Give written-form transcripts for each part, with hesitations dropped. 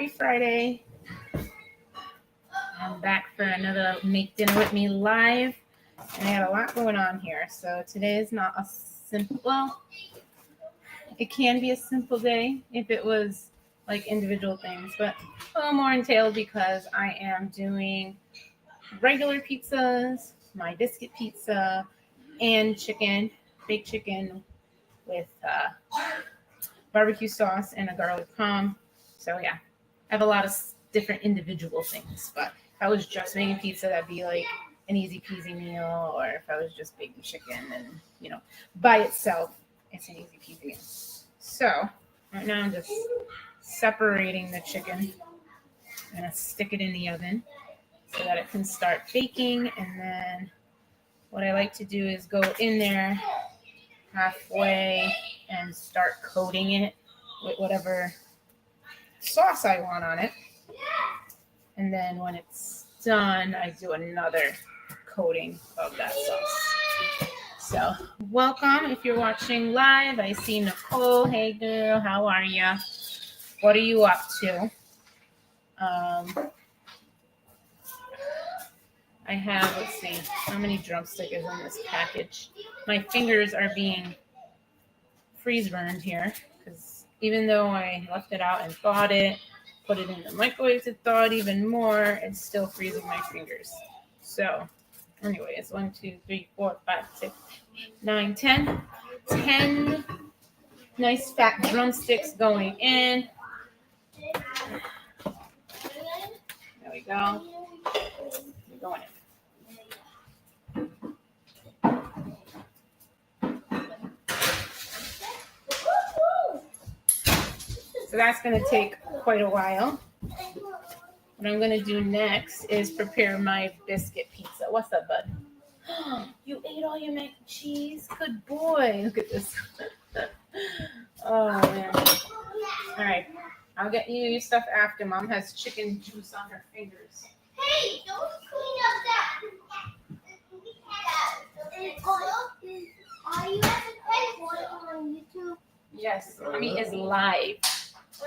Happy Friday. I'm back for another Make Dinner With Me live. And I got a lot going on here. So today is not a simple, well, it can be a simple day if it was like individual things, but a little more entailed because I am doing regular pizzas, my biscuit pizza, and chicken, baked chicken with barbecue sauce and a garlic palm. So yeah, I have a lot of different individual things, but if I was just making pizza, that'd be like an easy peasy meal, or if I was just baking chicken and, by itself, it's an easy peasy meal. So right now I'm just separating the chicken. I'm gonna stick it in the oven so that it can start baking, and then what I like to do is go in there halfway and start coating it with whatever sauce I want on it. And then when it's done, I do another coating of that sauce. So welcome if you're watching live. I see Nicole. Hey girl, how are ya? What are you up to? I have, let's see, how many drumstick is in this package? My fingers are being freeze burned here because even though I left it out and thawed it, put it in the microwave to thaw it even more, it's still freezing my fingers. So anyway, it's 1, 2, 3, 4, 5, 6, 9, 10. 10 nice fat drumsticks going in. There we go. We're going in. So that's going to take quite a while. What I'm going to do next is prepare my biscuit pizza. What's up, bud? You ate all your mac and cheese? Good boy. Look at this. Oh, man. All right. I'll get you your stuff after. Mom has chicken juice on her fingers. Hey, don't clean up that. Are you on YouTube? Yes. Mommy is live.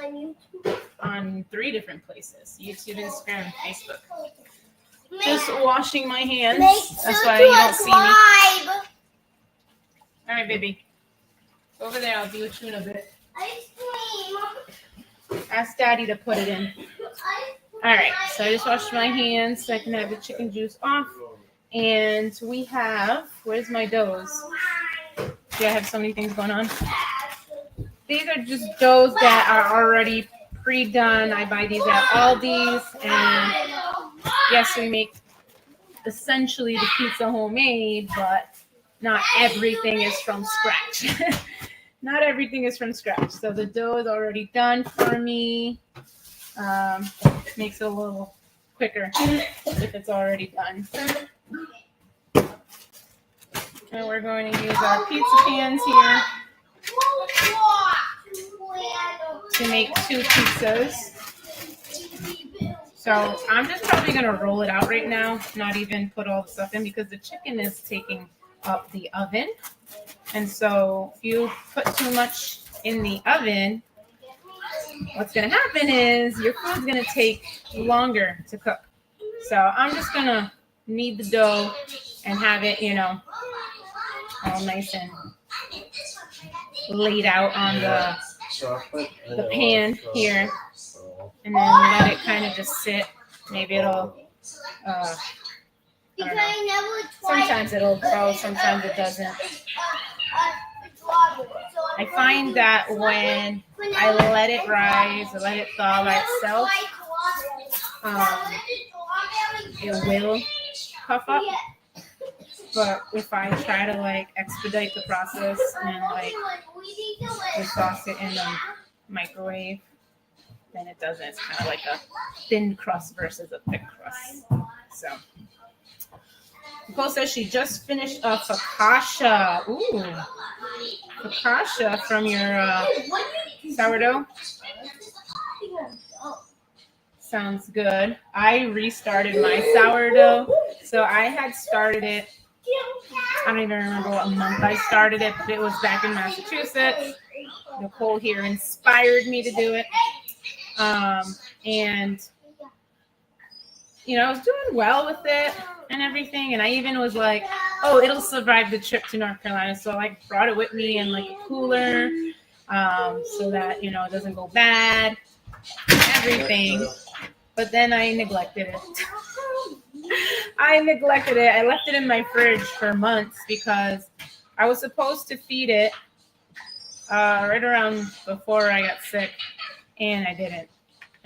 On YouTube? On 3 different places. YouTube, Instagram, and Facebook. Just washing my hands. That's why you don't see me. All right, baby. Over there. I'll be with you in a bit. Ice cream. Ask Daddy to put it in. All right. So I just washed my hands so I can have the chicken juice off. And we have, where's my doughs? See, I have so many things going on. These are just doughs that are already pre-done. I buy these at Aldi's, and yes, we make essentially the pizza homemade, but not everything is from scratch. Not everything is from scratch. So the dough is already done for me. Makes it a little quicker if it's already done. And we're going to use our pizza pans here to make 2 pizzas. So I'm just probably going to roll it out right now, not even put all the stuff in, because the chicken is taking up the oven. And so if you put too much in the oven, what's going to happen is your food's going to take longer to cook. So I'm just going to knead the dough and have it, all nice and laid out on the pan here, and then let it kind of just sit. Maybe it'll I don't know. Sometimes it'll grow, sometimes it doesn't. I find that when I let it rise or let it thaw by itself, it will puff up. But if I try to expedite the process and sauce it in the microwave, then it doesn't. It's kind of like a thin crust versus a thick crust. So Nicole says she just finished a focaccia. Ooh, focaccia from your sourdough. Sounds good. I restarted my sourdough. So I had started it, I don't even remember what month I started it, but it was back in Massachusetts. Nicole here inspired me to do it. And I was doing well with it and everything. And I even was like, oh, it'll survive the trip to North Carolina. So I brought it with me in like a cooler, so that, it doesn't go bad, everything. But then I neglected it. I left it in my fridge for months because I was supposed to feed it right around before I got sick, and I didn't.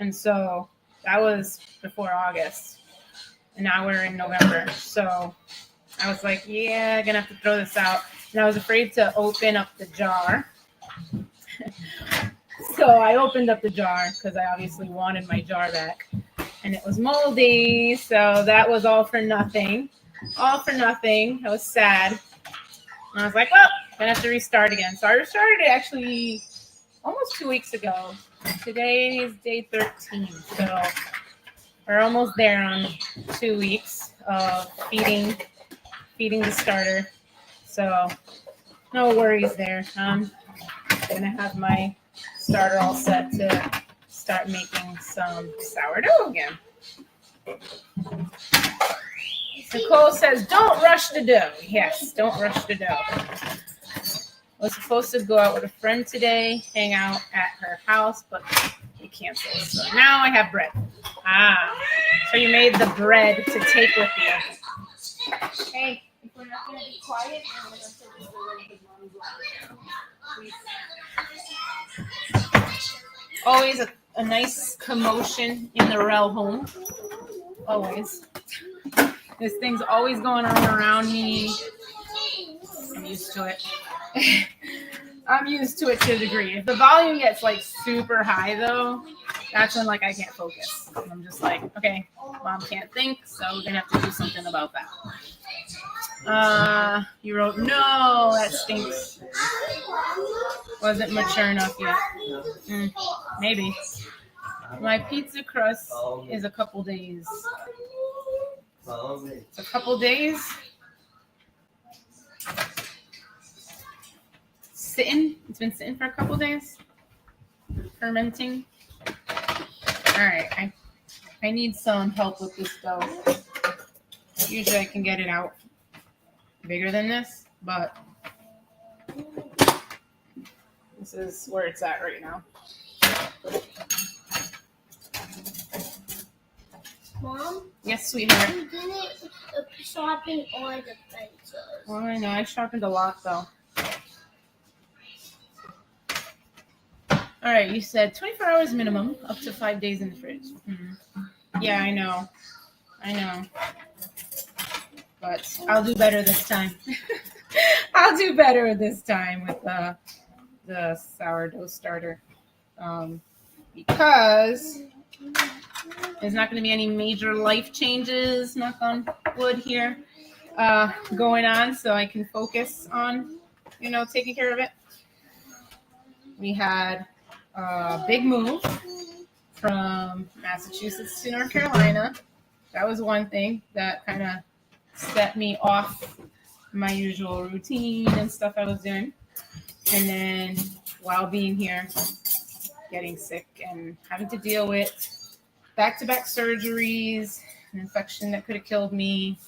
And so that was before August, and now we're in November. So I was like, yeah, I'm gonna have to throw this out. And I was afraid to open up the jar. So I opened up the jar because I obviously wanted my jar back. And it was moldy, so that was all for nothing. All for nothing. I was sad. And I was like, well, I'm gonna have to restart again. So I restarted it actually almost 2 weeks ago. Today is day 13, so we're almost there on 2 weeks of feeding the starter. So no worries there. I'm gonna have my starter all set to start making some sourdough again. Nicole says, don't rush the dough. Yes, don't rush the dough. I was supposed to go out with a friend today, hang out at her house, but we canceled. So now I have bread. So you made the bread to take with you. Hey, if we're not going to be quiet, I'm going to say this a little bit loud. Please. Always a nice commotion in the Rel home. Always. This thing's always going on around me. I'm used to it. I'm used to it to a degree. If the volume gets like super high though, that's when like I can't focus. I'm just like, okay, mom can't think, so we're gonna have to do something about that. You wrote, no, that stinks. Wasn't mature enough yet. Maybe. My pizza crust is a couple days. It's a couple days. Sitting. It's been sitting for a couple days. Fermenting. All right. I need some help with this dough. Usually I can get it out bigger than this, but this is where it's at right now. Mom? Yes, sweetheart. You didn't sharpen all the pencils. Well, I know. I sharpened a lot, though. All right. You said 24 hours minimum, up to 5 days in the fridge. Yeah, I know. But I'll do better this time. I'll do better this time with the sourdough starter. Because there's not going to be any major life changes, knock on wood here, going on, so I can focus on, taking care of it. We had a big move from Massachusetts to North Carolina. That was one thing that kind of set me off my usual routine and stuff I was doing. And then while being here, getting sick and having to deal with back-to-back surgeries, an infection that could have killed me.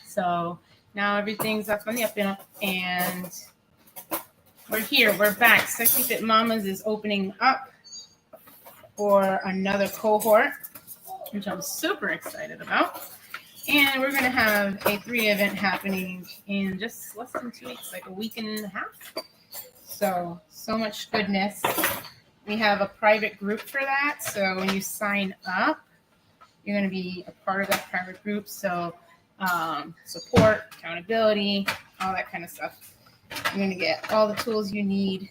So now everything's up on the up and up, and we're here. We're back. Sexy Fit Mamas is opening up for another cohort, which I'm super excited about. And we're going to have a 3 event happening in just less than 2 weeks, like a week and a half. So much goodness. We have a private group for that. So when you sign up, you're going to be a part of that private group. So support, accountability, all that kind of stuff. You're going to get all the tools you need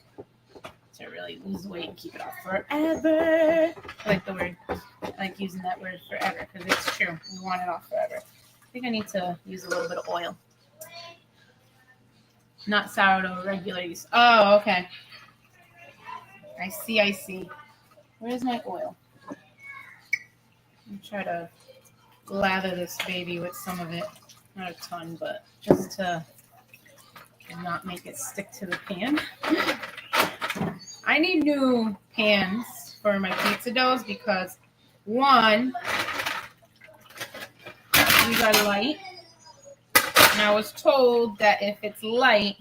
to really lose weight and keep it off forever. I like the word. I like using that word forever because it's true. We want it off forever. I think I need to use a little bit of oil. Not sourdough, regular use. Oh, okay. I see. Where's my oil? I'm try to lather this baby with some of it. Not a ton, but just to not make it stick to the pan. I need new pans for my pizza doughs because One, these are light. And I was told that if it's light,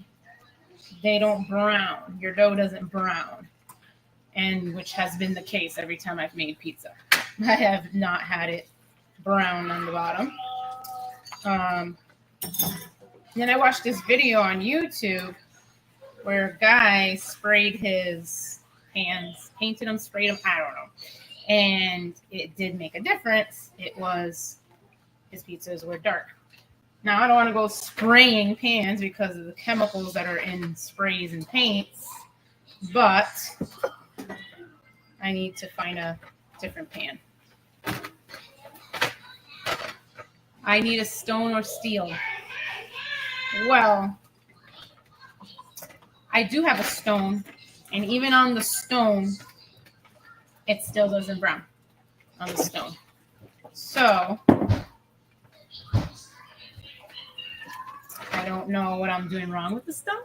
they don't brown. Your dough doesn't brown. And which has been the case every time I've made pizza. I have not had it brown on the bottom. Then I watched this video on YouTube where a guy sprayed his hands, painted them, sprayed them, I don't know. And it did make a difference. It was, his pizzas were dark. Now, I don't want to go spraying pans because of the chemicals that are in sprays and paints, but I need to find a different pan. I need a stone or steel. Well, I do have a stone, and even on the stone, it still doesn't brown on the stone. So, I don't know what I'm doing wrong with the stone,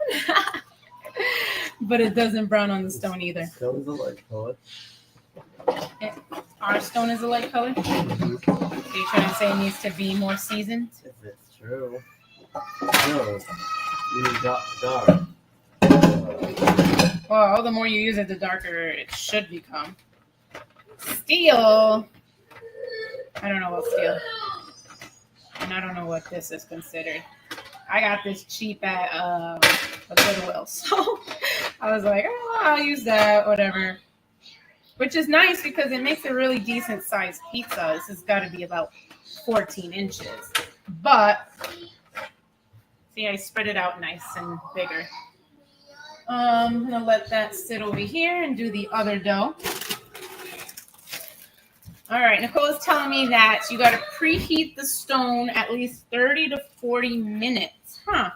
but it doesn't brown on the stone either. Stone's a light color. Our stone is a light color? So you're trying to say it needs to be more seasoned? If it's true. No. You need dark. Well, the more you use it, the darker it should become. Steel. I don't know what steel. And I don't know what this is considered. I got this cheap at a Goodwill. So I was like, oh, I'll use that, whatever. Which is nice because it makes a really decent sized pizza. This has got to be about 14 inches. But, see, I spread it out nice and bigger. I'm going to let that sit over here and do the other dough. All right, Nicole is telling me that you got to preheat the stone at least 30 to 40 minutes. Huh.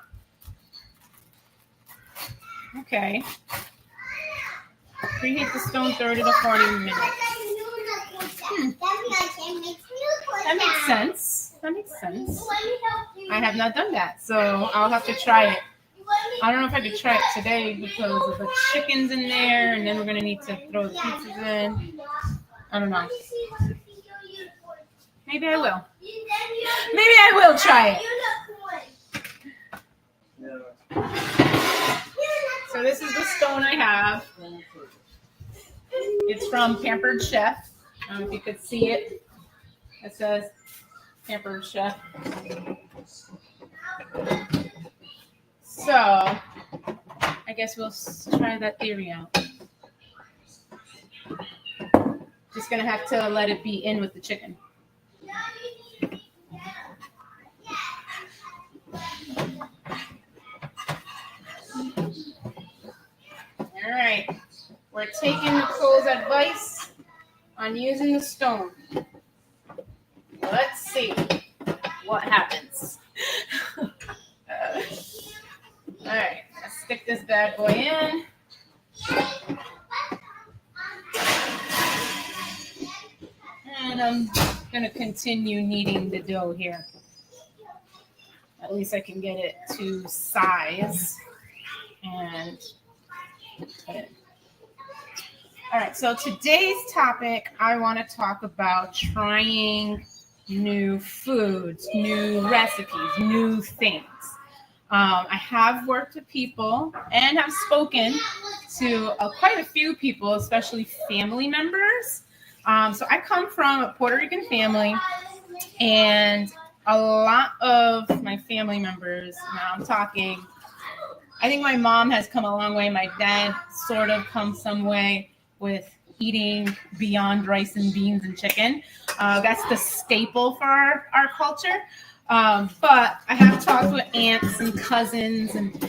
Okay. Preheat the stone 30 to 40 minutes. That makes sense. That makes sense. I have not done that, so I'll have to try it. I don't know if I could try it today because of the chicken's in there, and then we're going to need to throw the pizzas in. I don't know. Maybe I will. Maybe I will try it. So this is the stone I have. It's from Pampered Chef. I don't know if you could see it. It says Pampered Chef. So I guess we'll try that theory out. Just gonna have to let it be in with the chicken. All right, we're taking Nicole's advice on using the stone. Let's see what happens. All right, let's stick this bad boy in. And I'm going to continue kneading the dough here. At least I can get it to size and put it. All right, so today's topic, I want to talk about trying new foods, new recipes, new things. I have worked with people and have spoken to quite a few people, especially family members. So I come from a Puerto Rican family, and a lot of my family members, now I'm talking, I think my mom has come a long way. My dad sort of come some way with eating beyond rice and beans and chicken. That's the staple for our culture. But I have talked with aunts and cousins and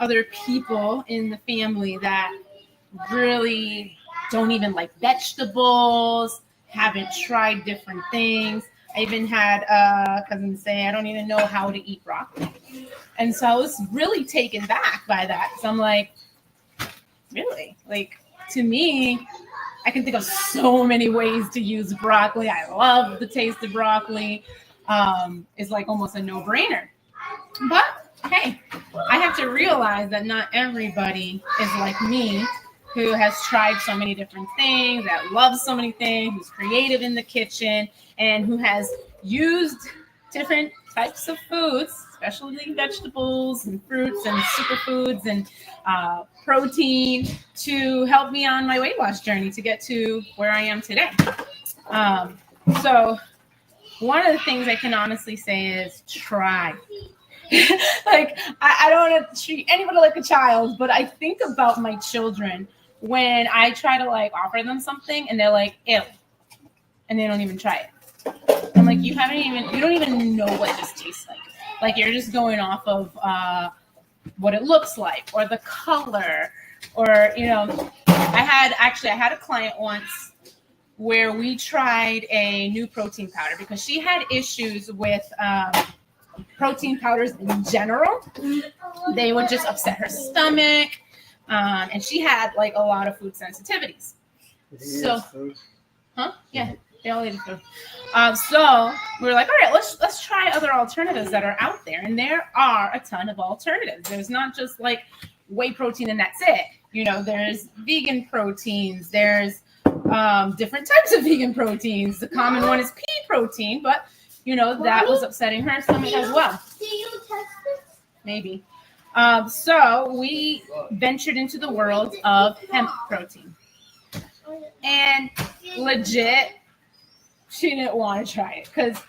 other people in the family that really don't even like vegetables, haven't tried different things. I even had cousins say, I don't even know how to eat broccoli. And so I was really taken back by that. So I'm like, really? Like, to me, I can think of so many ways to use broccoli. I love the taste of broccoli. It's like almost a no-brainer. But hey, I have to realize that not everybody is like me who has tried so many different things, that loves so many things, who's creative in the kitchen, and who has used different types of foods, especially vegetables and fruits and superfoods and protein, to help me on my weight loss journey to get to where I am today. So one of the things I can honestly say is try. Like, I don't want to treat anybody like a child, but I think about my children when I try to like offer them something and they're like, ew, and they don't even try it. I'm like, you don't even know what this tastes like. Like, you're just going off of what it looks like or the color, or, you know, I had a client once where we tried a new protein powder because she had issues with protein powders in general. They would just upset her stomach, and she had like a lot of food sensitivities. So, yeah, they all eat food. So we were like, all right, let's try other alternatives that are out there, and there are a ton of alternatives. There's not just like whey protein and that's it. You know, there's vegan proteins. There's different types of vegan proteins. The common one is pea protein, but you know, that was upsetting her stomach as well. Do you test this? Maybe. So we ventured into the world of hemp protein. And legit, she didn't want to try it because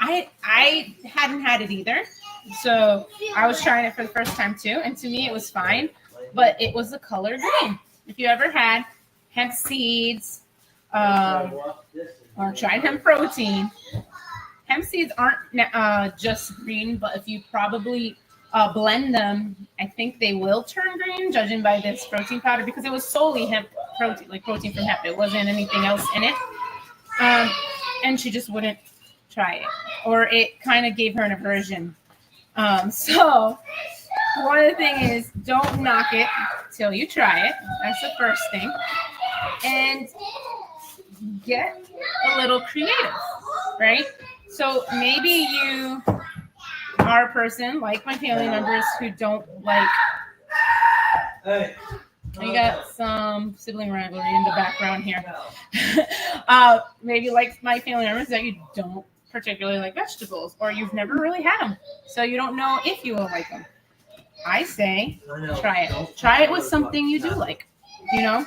I hadn't had it either. So I was trying it for the first time too. And to me, it was fine. But it was the color green. If you ever had hemp seeds or tried hemp protein, hemp seeds aren't just green, but if you probably blend them, I think they will turn green, judging by this protein powder, because it was solely hemp protein, like protein from hemp. It wasn't anything else in it. And she just wouldn't try it, or it kind of gave her an aversion. So one of the things is, don't knock it till you try it. That's the first thing. And get a little creative, right? So maybe you are a person like my family members who don't like. We got some sibling rivalry in the background here. Maybe like my family members that you don't particularly like vegetables, or you've never really had them, so you don't know if you will like them. I say try it. Try it with something you do like. You know,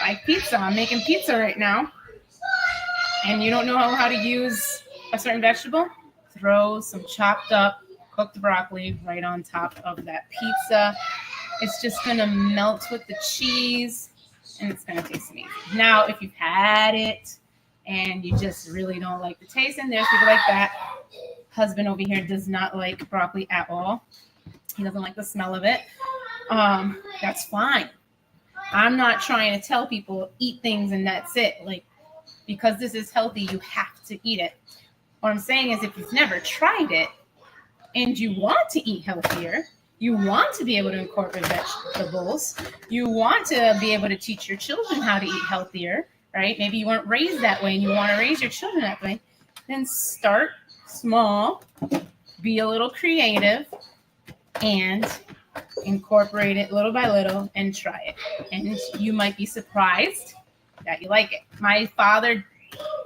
like pizza. I'm making pizza right now, and you don't know how to use a certain vegetable? Throw some chopped up cooked broccoli right on top of that pizza. It's just going to melt with the cheese, and it's going to taste amazing. Now, if you've had it and you just really don't like the taste, and there's people like that. Husband over here does not like broccoli at all. He doesn't like the smell of it. That's fine. I'm not trying to tell people eat things and that's it. Like, because this is healthy, you have to eat it. What I'm saying is, if you've never tried it and you want to eat healthier, you want to be able to incorporate vegetables, you want to be able to teach your children how to eat healthier, right? Maybe you weren't raised that way and you want to raise your children that way, then start small, be a little creative, and incorporate it little by little and try it. And you might be surprised that you like it. My father,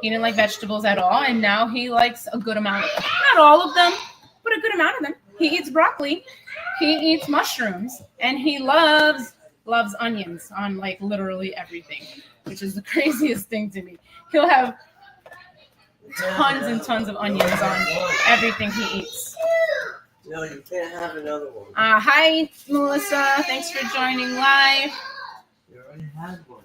he didn't like vegetables at all, and now he likes a good amount of them. Not all of them, but a good amount of them. He eats broccoli, he eats mushrooms, and he loves onions on like literally everything, which is the craziest thing to me. He'll have tons and tons of onions on everything he eats. No, you can't have another one. Hi, Melissa. Thanks for joining live. You already had one.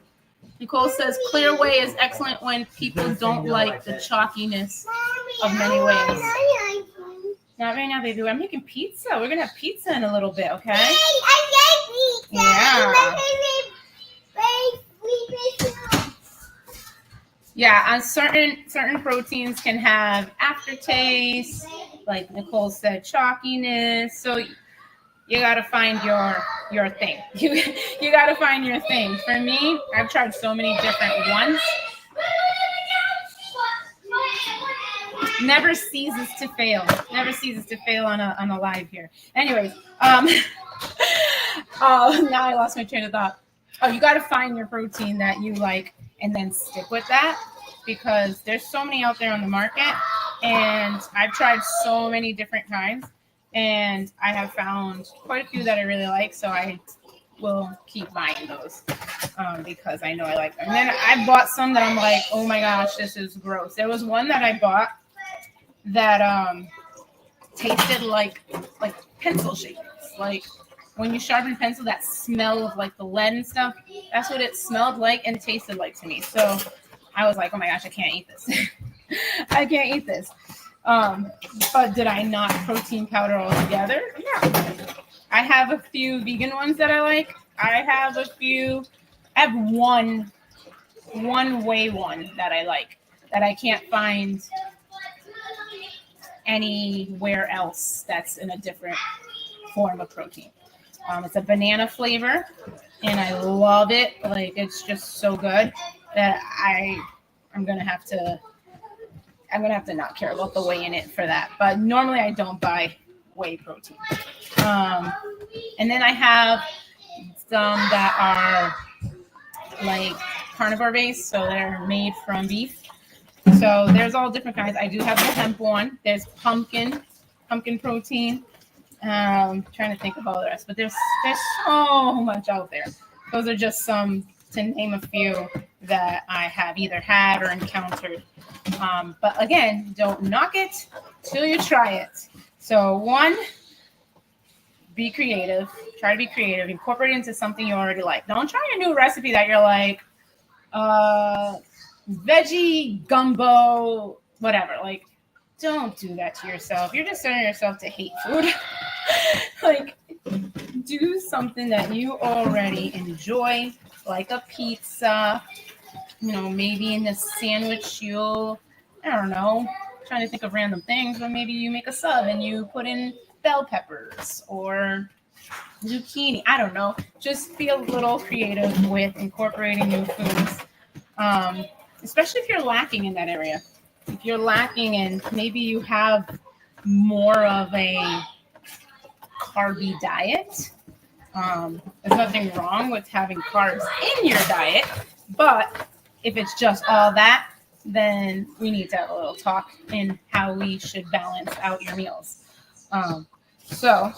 Nicole says clear whey is excellent when people don't like the chalkiness of many ways. Not right now, baby. I'm making pizza. We're going to have pizza in a little bit, okay? Yeah. Yeah, and certain proteins can have aftertaste, like Nicole said, chalkiness. So you got to find your thing. You got to find your thing. For me, I've tried so many different ones. Never ceases to fail. Never ceases to fail on a live here. Anyways, Oh, now I lost my train of thought. Oh, you got to find your protein that you like and then stick with that, because there's so many out there on the market, and I've tried so many different kinds, and I have found quite a few that I really like, so I will keep buying those because I know I like them. And then I bought some that I'm like, oh my gosh, this is gross. There was one that I bought that tasted like pencil shavings, like when you sharpen a pencil, that smell of like the lead and stuff. That's what it smelled like and tasted like to me. So I was like, oh my gosh, I can't eat this. I can't eat this. But did I not protein powder altogether? Yeah. I have a few vegan ones that I like. I have one whey one that I like that I can't find anywhere else that's in a different form of protein. It's a banana flavor, and I love it. Like, it's just so good that I'm gonna have to not care about the whey in it for that. But normally I don't buy whey protein. And then I have some that are like carnivore based, so they're made from beef. So there's all different kinds. I do have the hemp one. There's pumpkin protein. Trying to think of all the rest, but there's so much out there. Those are just some, to name a few, that I have either had or encountered. But again, don't knock it till you try it. So one, be creative. Try to be creative. Incorporate it into something you already like. Don't try a new recipe that you're like, veggie gumbo, whatever. Like, don't do that to yourself. You're just sending yourself to hate food. Like, do something that you already enjoy, like a pizza. You know, maybe in the sandwich I don't know, trying to think of random things, but maybe you make a sub and you put in bell peppers or zucchini. I don't know. Just be a little creative with incorporating new foods, especially if you're lacking in that area. If you're lacking and maybe you have more of a carby diet, there's nothing wrong with having carbs in your diet, but if it's just all that, then we need to have a little talk in how we should balance out your meals. So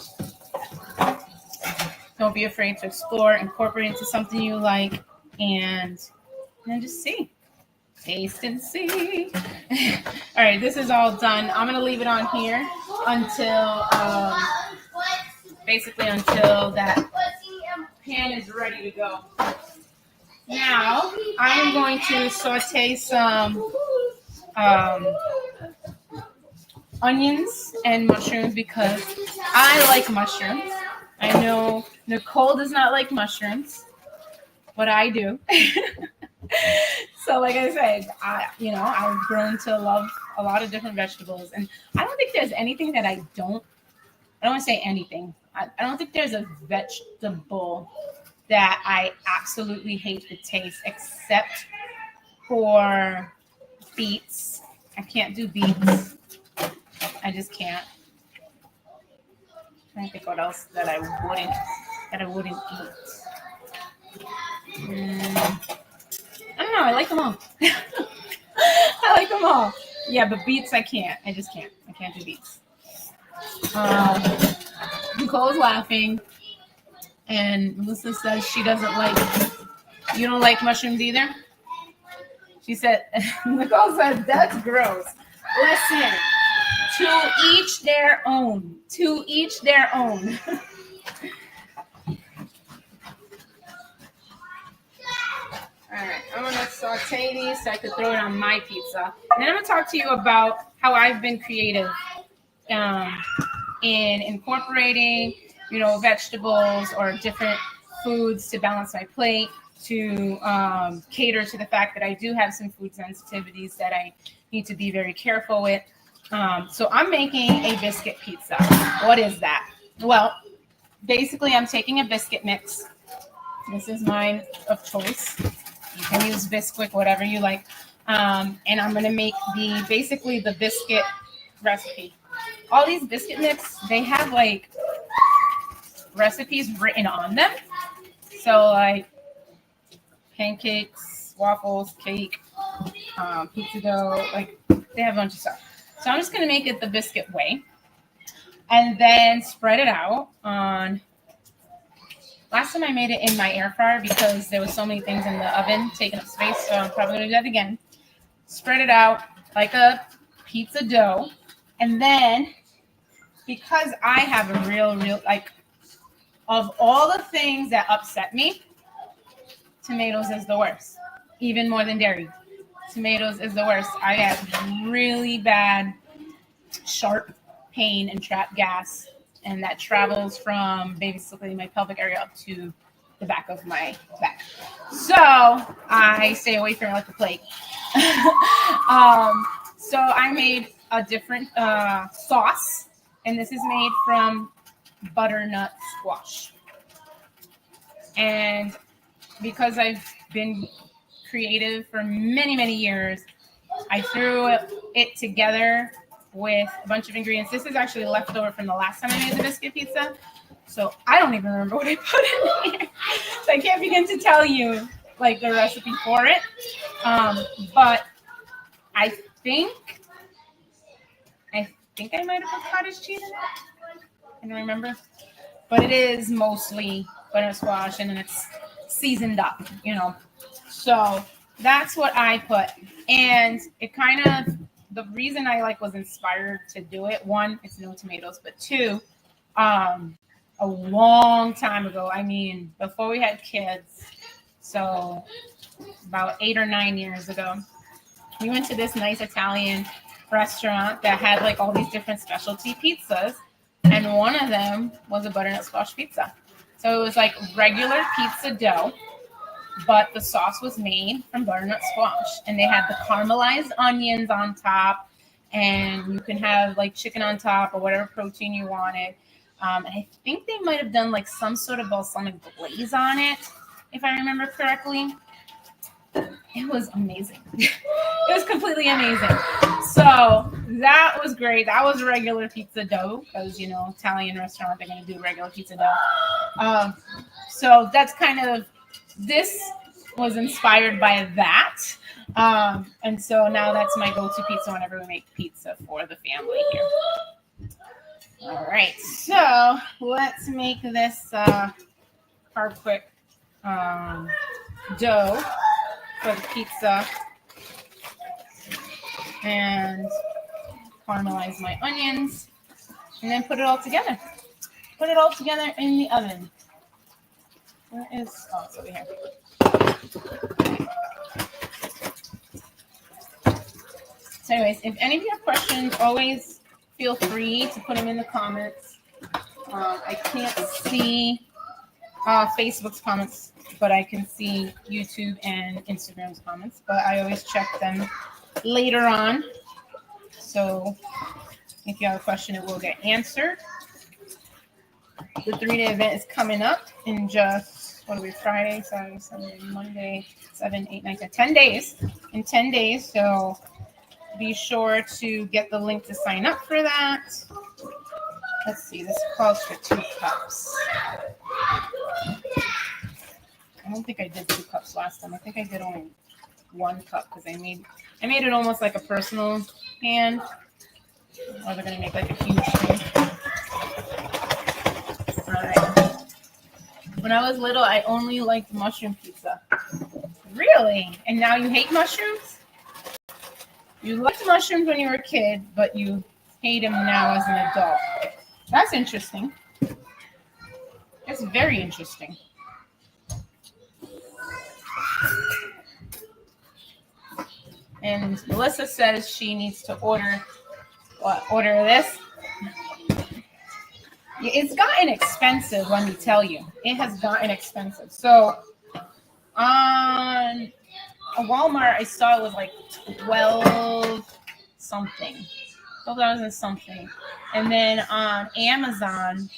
don't be afraid to explore, incorporate into something you like, and then just see. Taste and see. All right, this is all done. I'm gonna leave it on here until that pan is ready to go. Now I am going to saute some onions and mushrooms because I like mushrooms. I know Nicole does not like mushrooms, but I do. So like I said, I've grown to love a lot of different vegetables, and I don't think there's anything that I don't want to say anything. I don't think there's a vegetable that I absolutely hate the taste, except for beets. I can't do beets. I just can't. I'm trying to think what else that I wouldn't eat. I don't know. I like them all. I like them all. Yeah, but beets I can't. I just can't. I can't do beets. Nicole's laughing, and Melissa says she doesn't like. You don't like mushrooms either? She said, Nicole said, that's gross. Listen, to each their own. To each their own. All right, I'm going to saute these so I can throw it on my pizza. And then I'm going to talk to you about how I've been creative in incorporating, vegetables or different foods to balance my plate, to cater to the fact that I do have some food sensitivities that I need to be very careful with. So I'm making a biscuit pizza. What is that? Well, basically I'm taking a biscuit mix. This is mine of choice. You can use Bisquick, whatever you like. And I'm going to make the biscuit recipe. All these biscuit mix, they have like recipes written on them. So like pancakes, waffles, cake, pizza dough, like they have a bunch of stuff. So I'm just gonna make it the biscuit way, and then spread it out on. Last time I made it in my air fryer because there was so many things in the oven taking up space, so I'm probably gonna do that again. Spread it out like a pizza dough, and then because I have a real like of all the things that upset me, tomatoes is the worst, even more than dairy. Tomatoes is the worst. I have really bad sharp pain and trapped gas, and that travels from basically my pelvic area up to the back of my back. So I stay away from it like the plague. So I made a different sauce, and this is made from butternut squash. And because I've been creative for many, many years, I threw it together with a bunch of ingredients. This is actually leftover from the last time I made the biscuit pizza. So I don't even remember what I put in here. So I can't begin to tell you like the recipe for it. But I think I might have put cottage cheese in it. I don't remember. But it is mostly butternut squash, and then it's seasoned up, you know. So that's what I put. And it kind of, the reason I like was inspired to do it, one, it's no tomatoes, but two, a long time ago, I mean, before we had kids, so about 8 or 9 years ago, we went to this nice Italian restaurant that had like all these different specialty pizzas, and one of them was a butternut squash pizza. So it was like regular pizza dough, but the sauce was made from butternut squash, and they had the caramelized onions on top, and you can have like chicken on top or whatever protein you wanted. And I think they might have done like some sort of balsamic glaze on it, if I remember correctly. It was amazing. It was completely amazing. So that was great. That was regular pizza dough because, you know, Italian restaurant, they're going to do regular pizza dough. So that's kind of, this was inspired by that. And so now that's my go-to pizza whenever we make pizza for the family here. All right. So let's make this carb quick dough for the pizza, and caramelize my onions, and then put it all together. Put it all together in the oven. Where is, oh, it's over here. So anyways, if any of you have questions, always feel free to put them in the comments. I can't see Facebook's comments, but I can see YouTube and Instagram's comments, but I always check them later on. So if you have a question, it will get answered. The 3-day event is coming up in just, what are we, Friday, Saturday, Sunday, Monday, 7, 8, 9, 10, 10 days. In 10 days, so be sure to get the link to sign up for that. Let's see, this calls for 2 cups. I don't think I did 2 cups last time. I think I did only 1 cup because I made it almost like a personal pan. Or they're gonna make like a huge thing. All right. When I was little, I only liked mushroom pizza. Really? And now you hate mushrooms? You liked mushrooms when you were a kid, but you hate them now as an adult. That's interesting. That's very interesting. And Melissa says she needs to order this. It's gotten expensive, let me tell you. It has gotten expensive. So on a Walmart, I saw it was like 12 something. $12 something. And then on Amazon,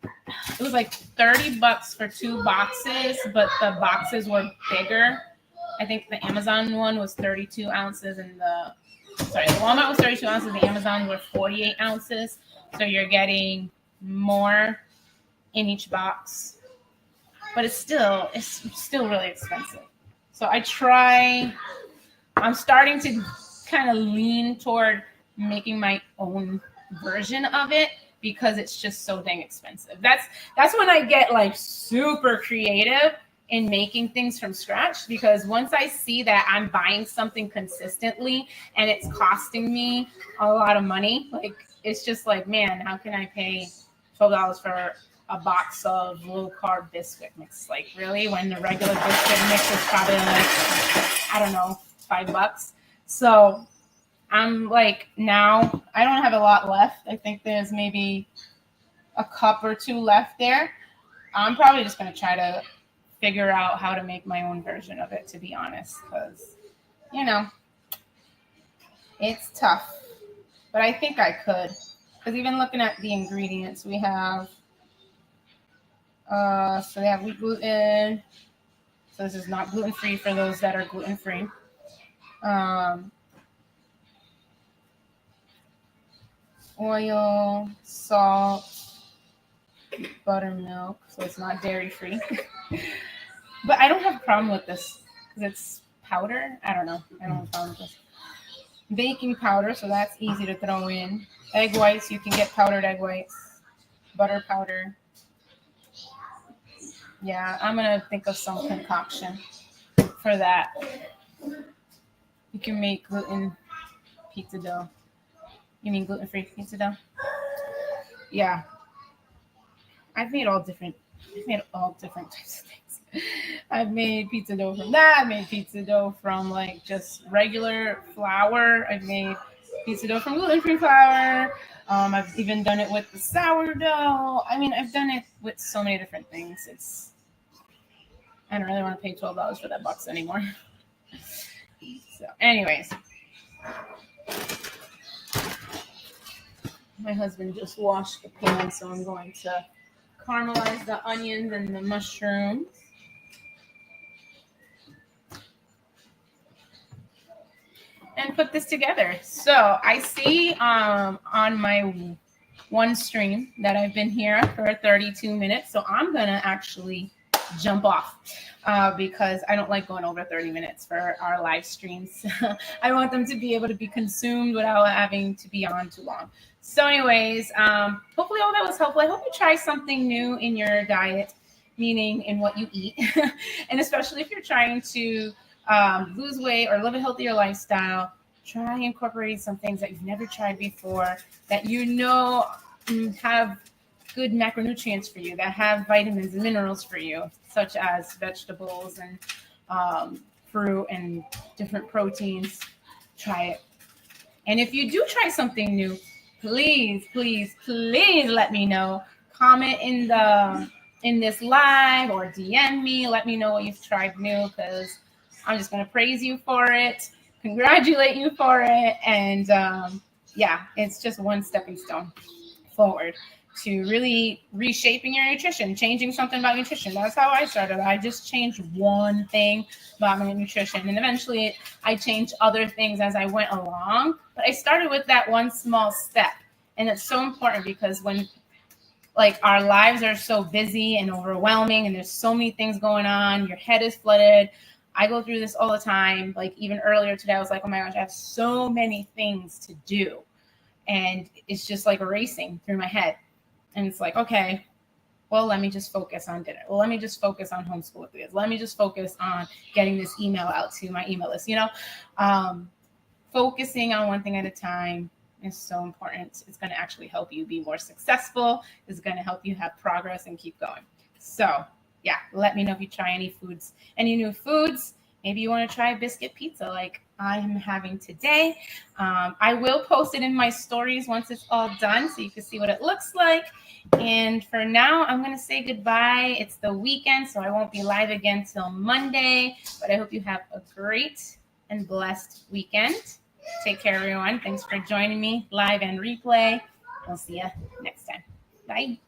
it was like $30 for 2 boxes, but the boxes were bigger. I think the Amazon one was 32 ounces and the Walmart was 32 ounces. The Amazon were 48 ounces. So you're getting more in each box, but it's still really expensive. So I'm starting to kind of lean toward making my own version of it because it's just so dang expensive. That's when I get like super creative in making things from scratch, because once I see that I'm buying something consistently and it's costing me a lot of money, like it's just like, man, how can I pay $12 for a box of low carb biscuit mix? Like, really, when the regular biscuit mix is probably like, I don't know, $5. So I'm like, now I don't have a lot left. I think there's maybe a cup or two left there. I'm probably just going to try to figure out how to make my own version of it, to be honest, because, you know, it's tough. But I think I could. Because even looking at the ingredients, we have, so they have wheat gluten. So this is not gluten-free for those that are gluten-free. Oil, salt, buttermilk, so it's not dairy-free. But I don't have a problem with this because it's powder. I don't know. I don't have a problem with this. Baking powder, so that's easy to throw in. Egg whites, you can get powdered egg whites. Butter powder. Yeah, I'm going to think of some concoction for that. You can make gluten pizza dough. You mean gluten-free pizza dough? Yeah. I've made all different types of things. I've made pizza dough from that. I've made pizza dough from like just regular flour. I've made pizza dough from gluten-free flour. I've even done it with the sourdough. I mean, I've done it with so many different things. I don't really want to pay $12 for that box anymore. So, anyways. My husband just washed the pan, so I'm going to caramelize the onions and the mushrooms. And put this together. So I see on my OneStream that I've been here for 32 minutes. So I'm going to actually jump off because I don't like going over 30 minutes for our live streams. I want them to be able to be consumed without having to be on too long. So anyways, hopefully all that was helpful. I hope you try something new in your diet, meaning in what you eat. And especially if you're trying to lose weight or live a healthier lifestyle, try incorporating some things that you've never tried before, that you know have good macronutrients for you, that have vitamins and minerals for you, such as vegetables and fruit and different proteins. Try it. And if you do try something new, please let me know. Comment in this live or DM me. Let me know what you've tried new, because I'm just going to praise you for it, congratulate you for it, and yeah, it's just one stepping stone forward to really reshaping your nutrition, changing something about nutrition. That's how I started. I just changed one thing about my nutrition, and eventually I changed other things as I went along. But I started with that one small step, and it's so important because when like our lives are so busy and overwhelming, and there's so many things going on, your head is flooded. I go through this all the time. Like even earlier today, I was like, oh my gosh, I have so many things to do. And it's just like racing through my head. And it's like, okay, well, let me just focus on dinner. Well, let me just focus on homeschool with kids. Let me just focus on getting this email out to my email list. Focusing on one thing at a time is so important. It's going to actually help you be more successful. It's going to help you have progress and keep going. So yeah, let me know if you try any new foods. Maybe you want to try biscuit pizza like I am having today. I will post it in my stories once it's all done so you can see what it looks like. And for now, I'm going to say goodbye. It's the weekend, so I won't be live again till Monday. But I hope you have a great and blessed weekend. Take care, everyone. Thanks for joining me live and replay. We'll see you next time. Bye.